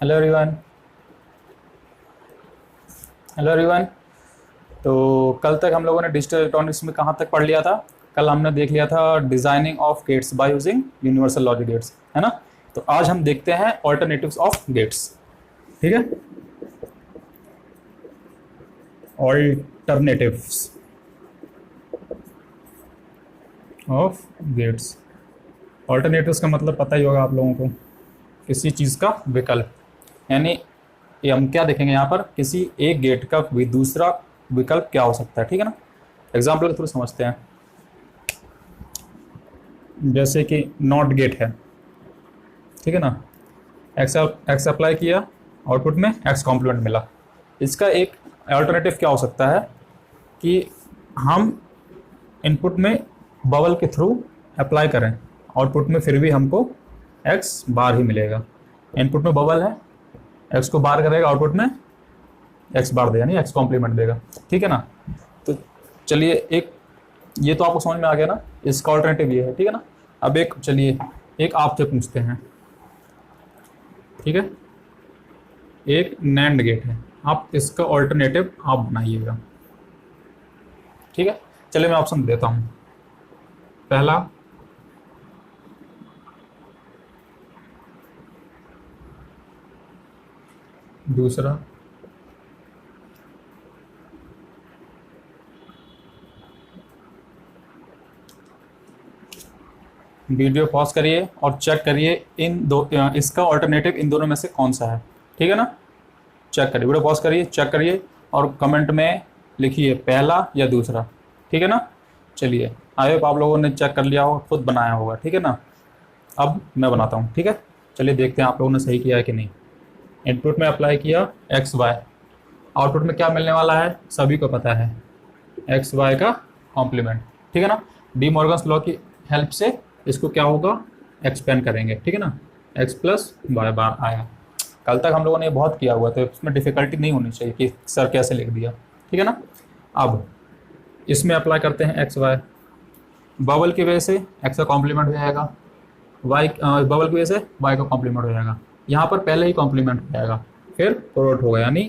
Hello everyone. Hello everyone. तो कल तक हम लोगों ने डिजिटल इलेक्ट्रॉनिक्स में कहाँ तक पढ़ लिया था? कल हमने देख लिया था designing of gates by using universal logic gates, है ना? तो आज हम देखते हैं ऑल्टरनेटिव्स ऑफ गेट्स। ठीक है, ऑल्टरनेटिव्स ऑफ गेट्स। ऑल्टरनेटिव्स का मतलब पता ही होगा आप लोगों को, किसी चीज़ का विकल्प। यानी ये हम क्या देखेंगे यहाँ पर, किसी एक गेट का भी दूसरा विकल्प क्या हो सकता है। ठीक है ना? एग्जाम्पल के थ्रू समझते हैं। जैसे कि नॉट गेट है, ठीक है ना? एक्स अप्लाई किया, आउटपुट में एक्स कॉम्प्लीमेंट मिला। इसका एक अल्टरनेटिव क्या हो सकता है कि हम इनपुट में बबल के थ्रू अप्लाई करें, आउटपुट में फिर भी हमको एक्स बार ही मिलेगा। इनपुट में बबल है, एक्स को बार करेगा, आउटपुट में एक्स बार देगा, नहीं एक्स कॉम्प्लीमेंट देगा। ठीक है ना? तो चलिए, एक ये तो आपको समझ में आ गया ना, इसका ऑल्टरनेटिव ये है। ठीक है ना? अब एक चलिए एक आपसे पूछते हैं। ठीक है, एक नैंड गेट है, आप इसका ऑल्टरनेटिव आप बनाइएगा। ठीक है, चलिए मैं ऑप्शन देता हूं। पहला, दूसरा, वीडियो पॉज करिए और चेक करिए इन दो, इसका ऑल्टरनेटिव इन दोनों में से कौन सा है। ठीक है ना? चेक करिए, वीडियो पॉज करिए, चेक करिए और कमेंट में लिखिए पहला या दूसरा। ठीक है ना? चलिए, आई होप आप लोगों ने चेक कर लिया हो, खुद बनाया होगा। ठीक है ना? अब मैं बनाता हूँ। ठीक है, चलिए देखते हैं आप लोगों ने सही किया है कि नहीं। इनपुट में अप्लाई किया एक्स वाई, आउटपुट में क्या मिलने वाला है सभी को पता है, एक्स वाई का कॉम्प्लीमेंट। ठीक है ना? डी मॉर्गन्स लॉ की हेल्प से इसको क्या होगा, एक्सपेंड करेंगे। ठीक है ना? एक्स प्लस वाई बार आया। कल तक हम लोगों ने बहुत किया हुआ, तो इसमें डिफिकल्टी नहीं होनी चाहिए कि सर कैसे लिख दिया। ठीक है ना? अब इसमें अप्लाई करते हैं एक्स वाई, बबल की वजह से एक्स का कॉम्प्लीमेंट हो जाएगा, वाई बबल की वजह से वाई का कॉम्प्लीमेंट हो जाएगा। यहाँ पर पहले ही कॉम्प्लीमेंट हो जाएगा, फिर प्रोडक्ट होगा, यानी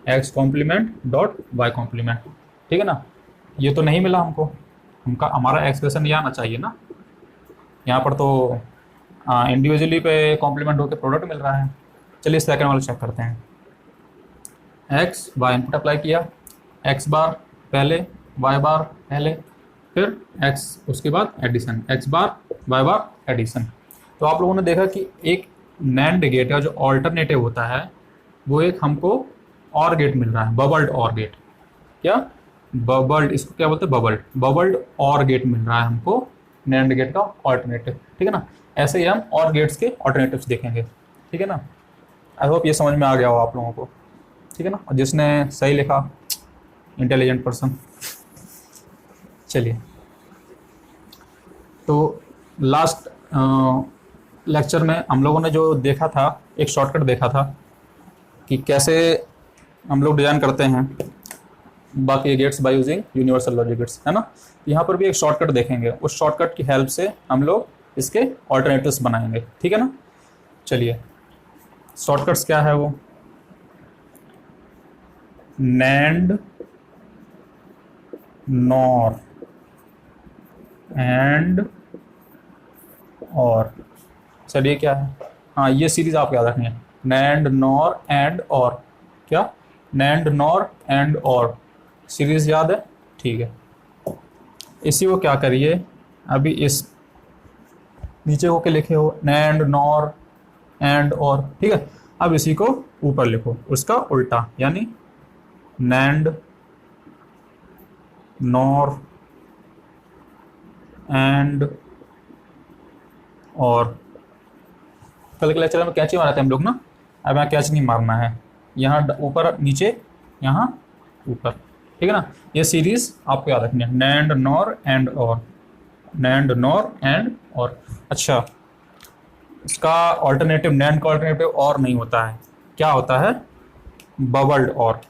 X complement dot Y complement. ठीक है ना? ये तो नहीं मिला हमको, हमारा एक्सप्रेशन ये आना चाहिए ना। यहाँ पर तो इंडिविजुअली पे कॉम्प्लीमेंट होकर प्रोडक्ट मिल रहा है। चलिए सेकंड वाला चेक करते हैं। एक्स वाई इनपुट अप्लाई किया, एक्स बार पहले, वाई बार पहले, फिर एक्स उसके बाद एडिशन, एक्स बार वाई बार एडिशन। तो आप लोगों ने देखा कि एक नैंड गेट का जो ऑल्टरनेटिव होता है वो एक हमको और गेट मिल रहा है, बबल्ड और गेट। क्या बबल्ड, इसको क्या बोलते हैं, बबल्ड, बबल्ड और गेट मिल रहा है हमको नैंड गेट का ऑल्टरनेटिव। ठीक है ना? ऐसे ही हम और गेट्स के ऑल्टरनेटिव्स देखेंगे। ठीक है ना? आई होप ये समझ में आ गया हो आप लोगों को। ठीक है ना? और जिसने सही लिखा, इंटेलिजेंट पर्सन। चलिए, तो लास्ट लेक्चर में हम लोगों ने जो देखा था, एक शॉर्टकट देखा था कि कैसे हम लोग डिजाइन करते हैं बाकी gates by using universal logic gates, है ना? यहाँ पर भी एक शॉर्टकट देखेंगे, उस शॉर्टकट की हेल्प से हम लोग इसके ऑल्टरनेटिव्स बनाएंगे। ठीक है ना? चलिए, शॉर्टकट्स क्या है वो, नैंड, नॉर एंड और। चलिए क्या है, हाँ ये सीरीज आप याद रखनी है, नैंड नॉर एंड और। क्या, नैंड नॉर एंड और सीरीज याद है? ठीक है, इसी को क्या करिए, अभी इस नीचे होके लिखे हो नैंड नॉर एंड और। ठीक है, अब इसी को ऊपर लिखो, उसका उल्टा, यानी नैंड नॉर एंड और। कल के लेक्चर में कैची मारते हैं हम लोग ना, अब यहाँ कैच नहीं मारना है, यहाँ ऊपर नीचे, यहाँ ऊपर। ठीक है ना? ये सीरीज आपको याद रखनी है, नैंड नॉर एंड और, नैंड नॉर एंड और। अच्छा, इसका ऑल्टरनेटिव, नैंड का ऑल्टरनेटिव और नहीं होता है, क्या होता है, बबल्ड और,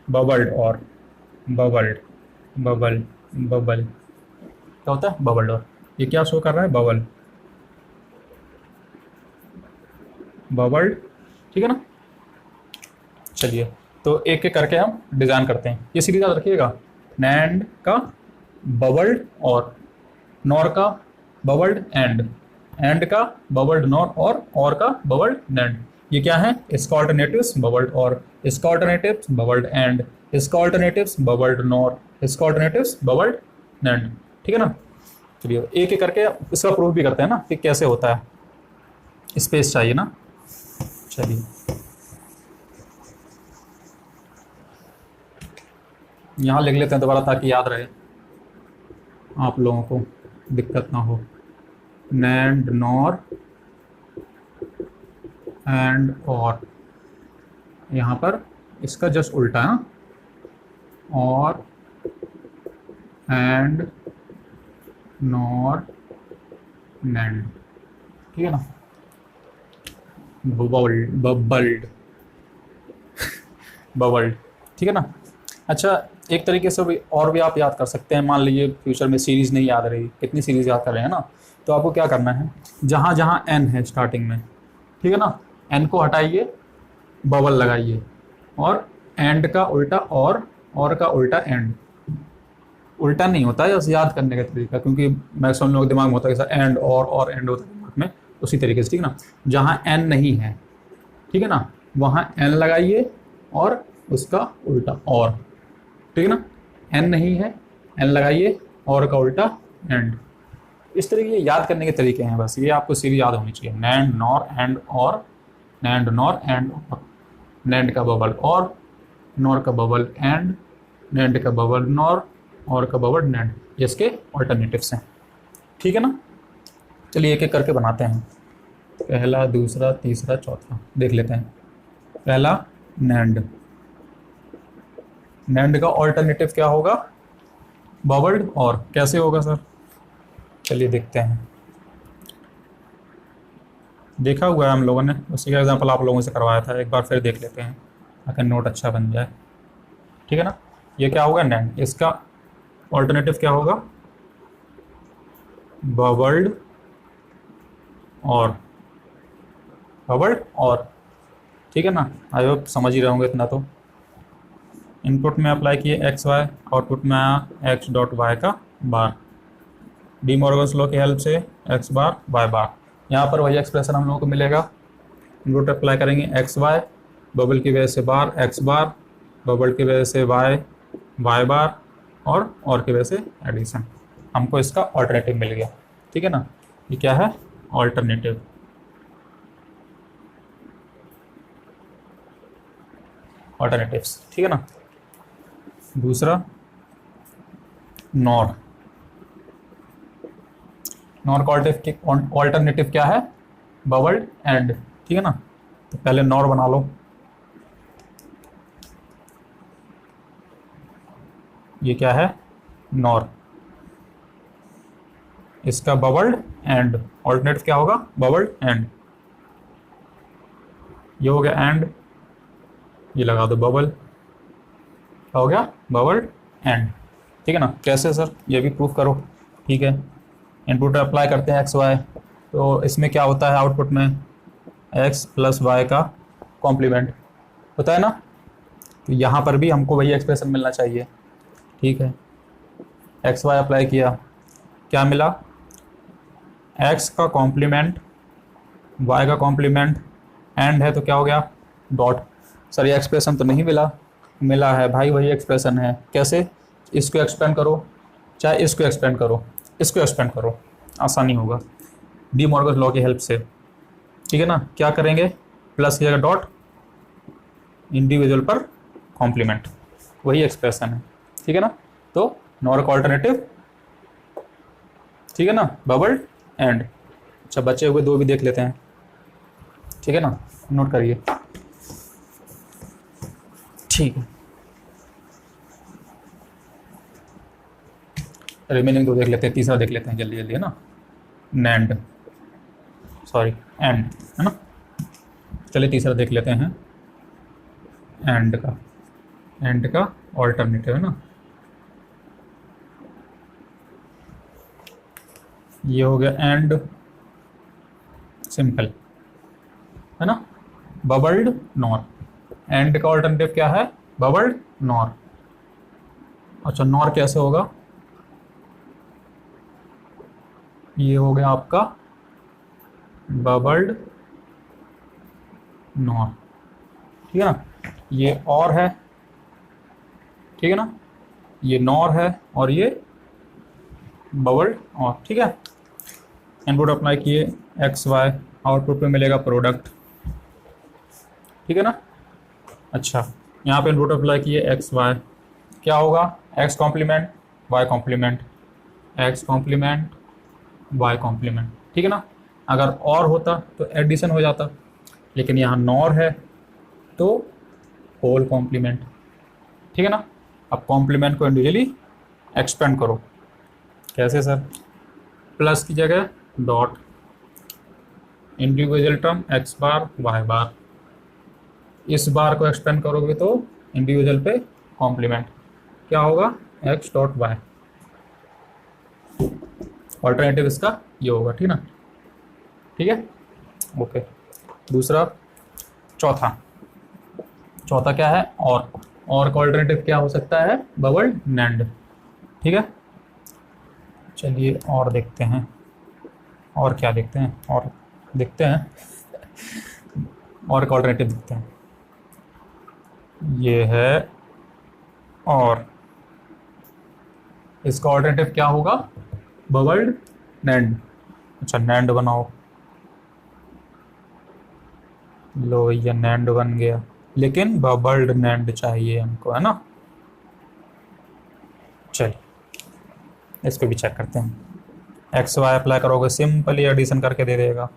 बबल्ड और, बबल्ड, बबल, बबल, क्या होता है, बबल्ड और। ये क्या शो कर रहा है, बबल, बबल्ड ठीक है ना। चलिए तो एक एक करके हम डिजाइन करते हैं। ये सीरीज याद रखिएगा, नैंड का बबल्ड और, नॉर का बबल्ड एंड का बबल्ड नॉर और का बबल्ड नैंड। ये क्या है, इसका ऑल्टरनेटिव्स बबल्ड और, इसका ऑल्टरनेटिव्स बबल्ड एंड, इसका ऑल्टरनेटिव्स बबल्ड नॉर, इसका ऑल्टरनेटिव्स बबल्ड नैंड। ठीक है ना। चलिए एक एक करके इसका प्रूफ भी करते हैं ना कि कैसे होता है। स्पेस चाहिए ना। चलिए यहाँ लिख लेते हैं दोबारा ताकि याद रहे, आप लोगों को दिक्कत ना हो। नैंड नॉर एंड और, यहाँ पर इसका जस्ट उल्टा है, और एंड नॉर नैंड। ठीक है ना। Bubbled bubbled bubbled. ठीक है ना। अच्छा एक तरीके से भी और भी आप याद कर सकते हैं। मान लीजिए फ्यूचर में सीरीज नहीं याद रही, कितनी सीरीज याद कर रहे हैं ना, तो आपको क्या करना है, जहाँ जहाँ एन है स्टार्टिंग में, ठीक है ना, एन को हटाइए, बबल लगाइए, और एंड का उल्टा और का उल्टा एंड। उल्टा नहीं होता है, बस याद करने का तरीका, क्योंकि मैक्सिमम लोग दिमाग में होता है कि सर एंड और एंड होता है दिमाग में, उसी तरीके से। ठीक है ना। जहाँ एन नहीं है, ठीक है ना, वहाँ एन लगाइए और उसका उल्टा और। ठीक है ना। एन नहीं है, एन लगाइए और का उल्टा एंड। इस तरीके के याद करने के तरीके हैं, बस ये आपको सीरीज याद होनी चाहिए। नैंड नॉर एंड और, नैंड नॉर एंड और, नैंड का बबल और, नॉर का बबल एंड, नैंड का बबल नॉर और का बबल नैंड। ये इसके ऑल्टरनेटिव्स हैं। ठीक है ना। चलिए एक एक करके बनाते हैं। पहला, दूसरा, तीसरा, चौथा देख लेते हैं। पहला नैंड, नैंड का ऑल्टरनेटिव क्या होगा, बबल्ड और। कैसे होगा सर, चलिए देखते हैं। देखा हुआ है हम लोगों ने, उसी का एग्जांपल आप लोगों से करवाया था, एक बार फिर देख लेते हैं ताकि नोट अच्छा बन जाए। ठीक है ना। ये क्या होगा नैंड, इसका ऑल्टरनेटिव क्या होगा, बबल्ड और, बबल्ड और। ठीक है ना। आई होप समझ ही रहे होंगे इतना तो। इनपुट में अप्लाई किए एक्स वाई, आउटपुट में आया एक्स डॉट वाई का बार। डी मॉर्गन्स लॉ की हेल्प से एक्स बार वाई बार। यहाँ पर वही एक्सप्रेशन हम लोगों को मिलेगा। इनपुट अप्लाई करेंगे एक्स वाई, बबल की वजह से बार एक्स बार, बबल की वजह से वाई वाई बार, और की वजह से एडिशन। हमको इसका ऑल्टरनेटिव मिल गया। ठीक है ना। ये क्या है, ऑल्टरनेटिव। ऑल्टरनेटिव्स। ठीक है ना। दूसरा नॉर, नॉर का ऑल्टरनेटिव क्या है, बबल्ड एंड। ठीक है ना। तो पहले नॉर बना लो। ये क्या है, नॉर, इसका बबल्ड एंड। ऑल्टरनेटिव क्या होगा, बबल्ड एंड। ये हो गया एंड, ये लगा दो बबल, क्या हो गया, बबल्ड एंड। ठीक है ना। कैसे सर, ये भी प्रूफ करो। ठीक है। इनपुट अप्लाई करते हैं एक्स वाई, तो इसमें क्या होता है, आउटपुट में एक्स प्लस वाई का कॉम्प्लीमेंट होता है ना। तो यहाँ पर भी हमको वही एक्सप्रेशन मिलना चाहिए। ठीक है। एक्स वाई अप्लाई किया, क्या मिला, एक्स का कॉम्प्लीमेंट वाई का कॉम्प्लीमेंट एंड है, तो क्या हो गया, डॉट। सर ये एक्सप्रेशन तो नहीं मिला, मिला है भाई, वही एक्सप्रेशन है। कैसे, इसको एक्सपेंड करो, चाहे इसको एक्सपेंड करो, इसको एक्सपेंड करो, आसानी होगा डी मॉर्गन लॉ की हेल्प से। ठीक है ना। क्या करेंगे, प्लस की जगह डॉट, इंडिविजुअल पर कॉम्प्लीमेंट, वही एक्सप्रेशन है। ठीक है ना। तो नॉर का ऑल्टरनेटिव, ठीक है ना, बबल्ड एंड। अच्छा बचे हुए दो भी देख लेते हैं। ठीक है ना, नोट करिए। ठीक है, रिमेनिंग दो देख लेते हैं, तीसरा देख लेते हैं जल्दी जल्दी, है ना। नैंड, सॉरी एंड, है ना। चलिए तीसरा देख लेते हैं, एंड का, एंड का ऑल्टरनेटिव, है ना। ये हो गया एंड, सिंपल, है ना। Bubbled nor. एंड का ऑल्टरनेटिव क्या है? Bubbled nor. अच्छा, नॉर कैसे होगा? ये हो गया आपका बबल्ड नॉर, ठीक है ना। ये और है, ठीक है ना, ये नॉर है और ये बबल्ड और, ठीक है। इनपुट अप्लाई किए एक्स वाई, आउटपुट पे मिलेगा प्रोडक्ट, ठीक है ना। अच्छा, यहाँ पे इनपुट अप्लाई किए एक्स वाई, क्या होगा? X complement Y complement, X complement Y complement, ठीक है ना। अगर और होता तो एडिशन हो जाता, लेकिन यहाँ नॉर है तो होल कॉम्प्लीमेंट, ठीक है ना। अब कॉम्प्लीमेंट को इंडिविजुअली एक्सपेंड करो। कैसे सर? प्लस की जगह डॉट, इंडिविजुअल टर्म एक्स बार वाई बार, इस बार को एक्सपेंड करोगे तो इंडिविजुअल पे कॉम्प्लीमेंट, क्या होगा? X dot Y. ऑल्टरनेटिव इसका ये होगा, ठीक ना, ठीक है, ओके। दूसरा, चौथा क्या है? और का ऑल्टरनेटिव क्या हो सकता है? बबल्ड नैंड, ठीक है। चलिए और देखते हैं, और क्या देखते हैं, और देखते हैं और का ऑल्टरनेटिव देखते हैं। ये है और, इसका ऑल्टरनेटिव क्या होगा? Bubbled NAND. अच्छा, नैंड बनाओ, लो ये नैंड बन गया, लेकिन बबल्ड नैंड चाहिए हमको, है ना। चलिए इसको भी चेक करते हैं। एक्स वाई अप्लाई करोगे, सिंपली एडिशन करके दे देगा,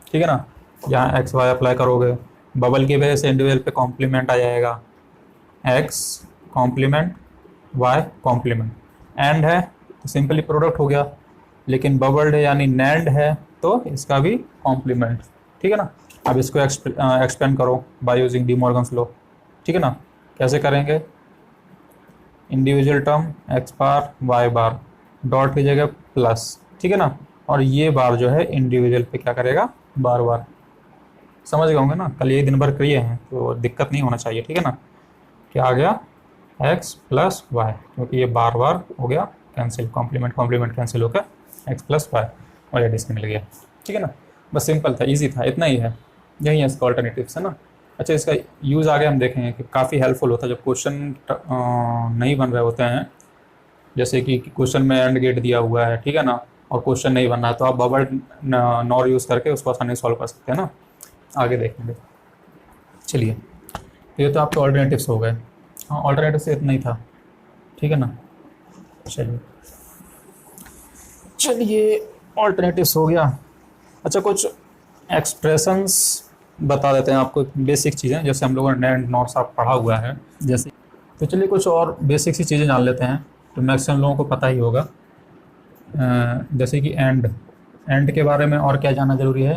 ठीक है ना। यहाँ एक्स वाई अप्लाई करोगे, बबल की वजह से इंडिविजुअल पे कॉम्प्लीमेंट आ जाएगा, X complement Y complement. And है तो सिंपली प्रोडक्ट हो गया, लेकिन बबल्ड है यानी नैंड है तो इसका भी कॉम्प्लीमेंट, ठीक है ना। अब इसको एक्सपेंड करो by using D Morgan's law, ठीक है ना। कैसे करेंगे? इंडिविजुअल टर्म एक्स बार वाई बार, डॉट की जगह प्लस, ठीक है ना, और ये बार जो है इंडिविजुअल पे क्या करेगा? बार बार। समझ गए होंगे ना, कल ये दिन भर किए हैं तो दिक्कत नहीं होना चाहिए, ठीक है ना। क्या आ गया? एक्स प्लस वाई, क्योंकि ये बार बार हो गया कैंसिल, कॉम्प्लीमेंट कॉम्प्लीमेंट कैंसिल होकर एक्स प्लस वाई और एडिशन मिल गया, ठीक है ना। बस सिंपल था, इजी था, इतना ही है, यही है इसका ऑल्टरनेटिव्स, है ना। अच्छा, इसका यूज़ आगे हम देखेंगे कि काफ़ी हेल्पफुल होता है जब क्वेश्चन नहीं बन रहे होते हैं, जैसे कि क्वेश्चन में एंड गेट दिया हुआ है, ठीक है ना, और क्वेश्चन नहीं बनना है तो आप बबल नॉर यूज़ करके उसको आसानी सॉल्व कर सकते हैं ना। आगे देखेंगे। चलिए, ये तो आपके ऑल्टरनेटिव्स हो गए। हाँ, ऑल्टरनेटिव से इतना ही था, ठीक है ना। चलिए ऑल्टरनेटिव्स हो गया। अच्छा, कुछ एक्सप्रेशंस बता देते हैं आपको, बेसिक चीज़ें जैसे हम लोगों ने नैंड नॉर साफ पढ़ा हुआ है जैसे। तो चलिए कुछ और बेसिक सी चीज़ें जान लेते हैं, तो मैक्सिमम लोगों को पता ही होगा। जैसे कि एंड के बारे में और क्या जानना ज़रूरी है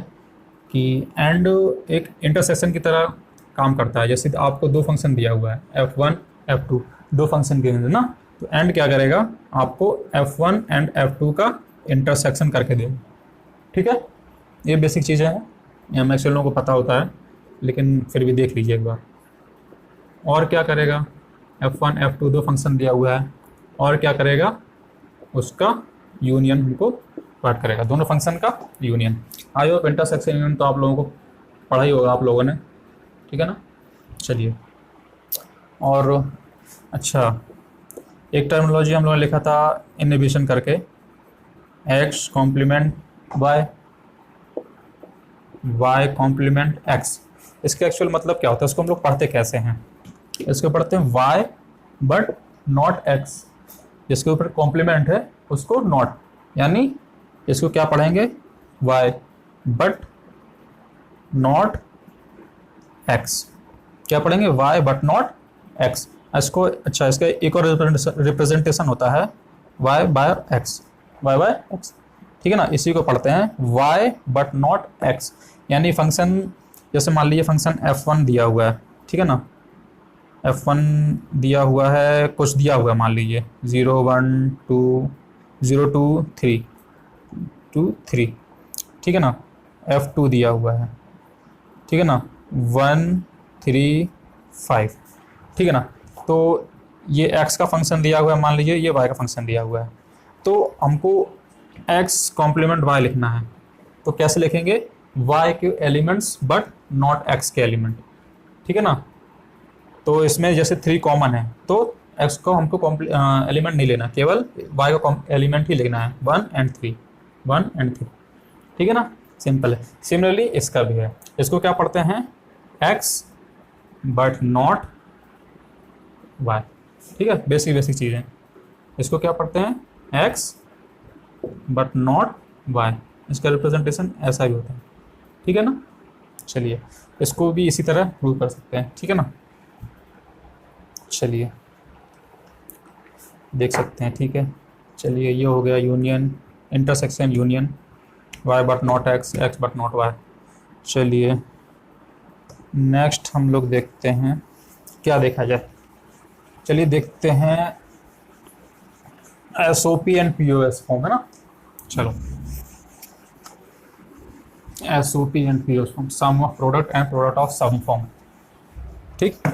कि एंड एक इंटरसेक्शन की तरह काम करता है। जैसे आपको दो फंक्शन दिया हुआ है f1 f2, दो फंक्शन के ना, तो एंड क्या करेगा? आपको f1 एंड f2 का इंटरसेक्शन करके देगा, ठीक है। ये बेसिक चीज़ें हैं, यहाँ मैक्सिमम लोगों को पता होता है, लेकिन फिर भी देख लीजिए एक बार। और क्या करेगा? f1 f2 दो फंक्शन दिया हुआ है, और क्या करेगा? उसका यूनियन हमको प्रोवाइड करेगा, दोनों फंक्शन का union. I hope intersection union तो आप लोगों को पढ़ा ही होगा आप लोगों ने, ठीक है ना। चलिए, और अच्छा, एक टर्मिनोलॉजी हम लोगों ने लिखा था इनहिबिशन करके, X complement Y, Y complement X. इसका एक्चुअल मतलब क्या होता है? इसको हम लोग पढ़ते कैसे हैं? इसको पढ़ते हैं वाई बट नॉट एक्स, जिसके ऊपर कॉम्प्लीमेंट है उसको नॉट, यानी इसको क्या पढ़ेंगे? Y but not X. क्या पढ़ेंगे? Y but not X. इसको अच्छा, इसका एक और रिप्रेजेंटेशन होता है Y by X, Y by X, ठीक है ना। इसी को पढ़ते हैं वाई बट नॉट एक्स, यानी फंक्शन, जैसे मान लीजिए फंक्शन f1 दिया हुआ है, ठीक है ना। f1 दिया हुआ है, कुछ दिया हुआ है, मान लीजिए 0 1 2 0 2 3 2 3, ठीक है ना। f2 दिया हुआ है, ठीक है ना, 1 3 5, ठीक है ना। तो ये x का फंक्शन दिया हुआ है, मान लीजिए ये y का फंक्शन दिया हुआ है, तो हमको x कॉम्प्लीमेंट y लिखना है। तो कैसे लिखेंगे, y के एलिमेंट्स बट नॉट x के एलिमेंट, ठीक है ना। तो इसमें जैसे 3 कॉमन है तो x को हमको एलिमेंट नहीं लेना, केवल y का एलिमेंट ही लिखना है, 1 and 3, 1 and 3, ठीक है ना, सिंपल है। सिमिलरली इसका भी है, इसको क्या पढ़ते हैं, x बट नॉट y, ठीक है, बेसिक चीज़ें। इसको क्या पढ़ते हैं, x बट नॉट y, इसका रिप्रेजेंटेशन ऐसा भी होता है, ठीक है ना। चलिए इसको भी इसी तरह प्रूव कर सकते हैं, ठीक है ना। चलिए देख सकते हैं, ठीक है। चलिए ये हो गया union, intersection union, y but not x, x but not y। चलिए नेक्स्ट हम लोग देखते हैं क्या देखा जाए। चलिए देखते हैं SOP एंड POS फॉर्म, है ना। चलो SOP and POS form, sum of product and product of sum form, ठीक।